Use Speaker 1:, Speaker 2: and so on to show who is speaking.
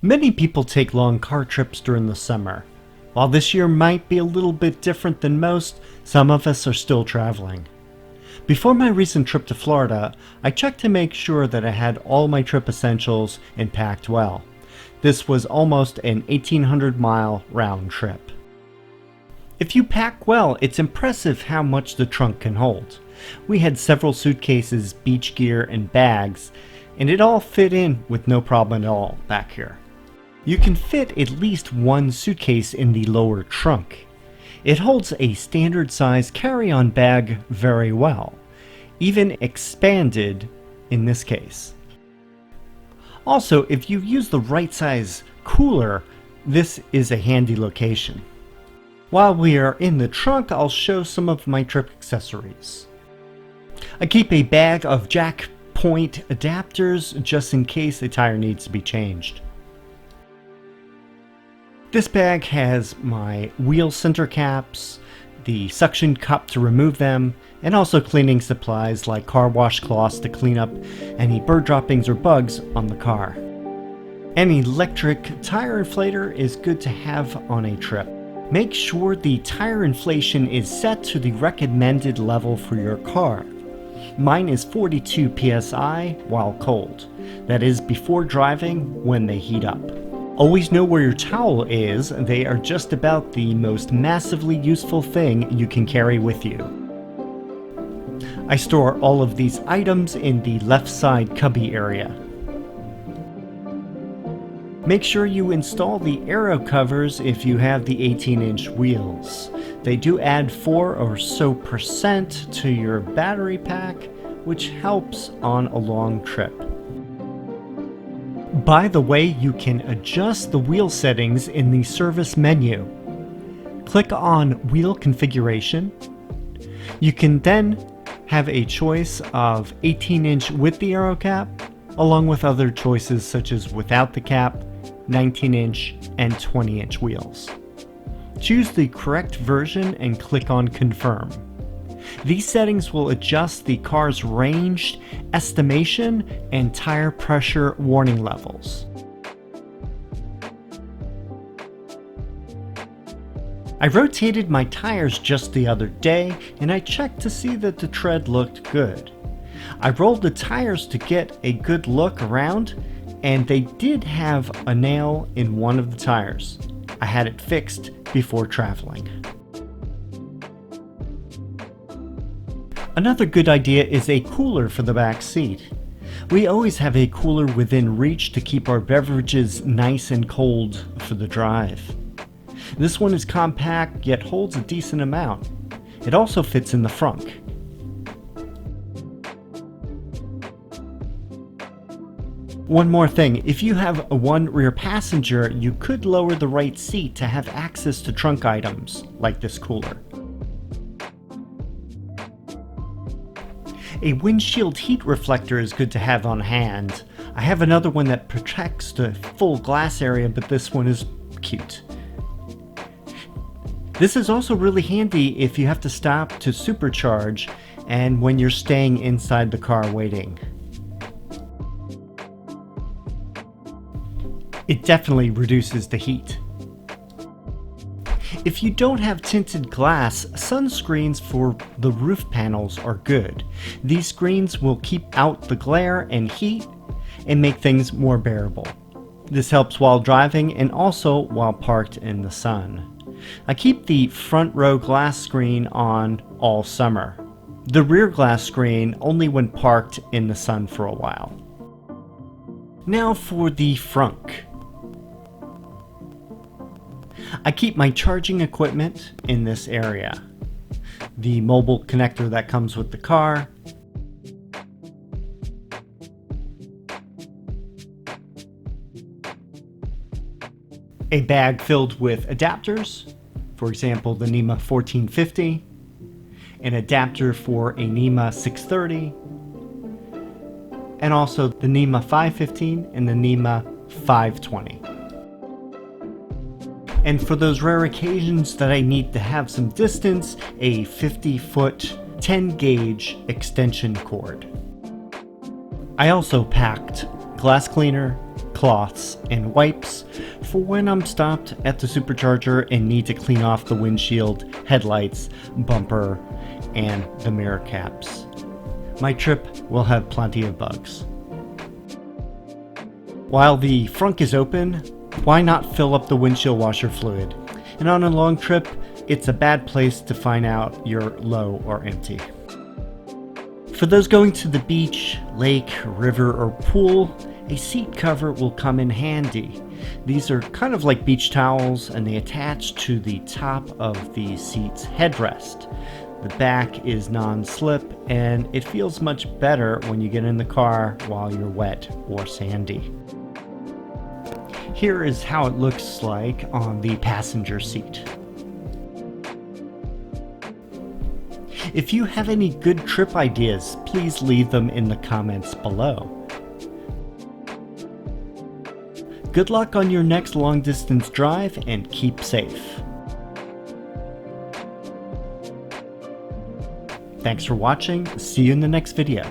Speaker 1: Many people take long car trips during the summer. While this year might be a little bit different than most, some of us are still traveling. Before my recent trip to Florida, I checked to make sure that I had all my trip essentials and packed well. This was almost an 1,800-mile round trip. If you pack well, it's impressive how much the trunk can hold. We had several suitcases, beach gear, and bags, and it all fit in with no problem at all back here. You can fit at least one suitcase in the lower trunk. It holds a standard size carry-on bag very well, even expanded in this case. Also, if you use the right size cooler, this is a handy location. While we are in the trunk, I'll show some of my trip accessories. I keep a bag of jack point adapters just in case a tire needs to be changed. This bag has my wheel center caps, the suction cup to remove them, and also cleaning supplies like car wash cloths to clean up any bird droppings or bugs on the car. An electric tire inflator is good to have on a trip. Make sure the tire inflation is set to the recommended level for your car. Mine is 42 psi while cold. That is before driving when they heat up. Always know where your towel is. They are just about the most massively useful thing you can carry with you. I store all of these items in the left side cubby area. Make sure you install the aero covers if you have the 18-inch wheels. They do add 4 or so % to your battery pack, which helps on a long trip. By the way, you can adjust the wheel settings in the service menu. Click on Wheel Configuration. You can then have a choice of 18-inch with the aero cap, along with other choices such as without the cap, 19-inch, and 20-inch wheels. Choose the correct version and click on Confirm. These settings will adjust the car's range, estimation, and tire pressure warning levels. I rotated my tires just the other day, and I checked to see that the tread looked good. I rolled the tires to get a good look around, and they did have a nail in one of the tires. I had it fixed before traveling. Another good idea is a cooler for the back seat. We always have a cooler within reach to keep our beverages nice and cold for the drive. This one is compact yet holds a decent amount. It also fits in the frunk. One more thing, if you have one rear passenger, you could lower the right seat to have access to trunk items, like this cooler. A windshield heat reflector is good to have on hand. I have another one that protects the full glass area, but this one is cute. This is also really handy if you have to stop to supercharge and when you're staying inside the car waiting. It definitely reduces the heat. If you don't have tinted glass, sunscreens for the roof panels are good. These screens will keep out the glare and heat and make things more bearable. This helps while driving and also while parked in the sun. I keep the front row glass screen on all summer. The rear glass screen only when parked in the sun for a while. Now for the frunk. I keep my charging equipment in this area. The mobile connector that comes with the car, a bag filled with adapters, for example the NEMA 1450, an adapter for a NEMA 630, and also the NEMA 515 and the NEMA 520. And for those rare occasions that I need to have some distance, a 50-foot 10-gauge extension cord. I also packed glass cleaner, cloths, and wipes for when I'm stopped at the supercharger and need to clean off the windshield, headlights, bumper, and the mirror caps. My trip will have plenty of bugs. While the frunk is open, why not fill up the windshield washer fluid? And on a long trip, it's a bad place to find out you're low or empty. For those going to the beach, lake, river, or pool, a seat cover will come in handy. These are kind of like beach towels, and they attach to the top of the seat's headrest. The back is non-slip, and it feels much better when you get in the car while you're wet or sandy. Here is how it looks like on the passenger seat. If you have any good trip ideas, please leave them in the comments below. Good luck on your next long distance drive and keep safe. Thanks for watching. See you in the next video.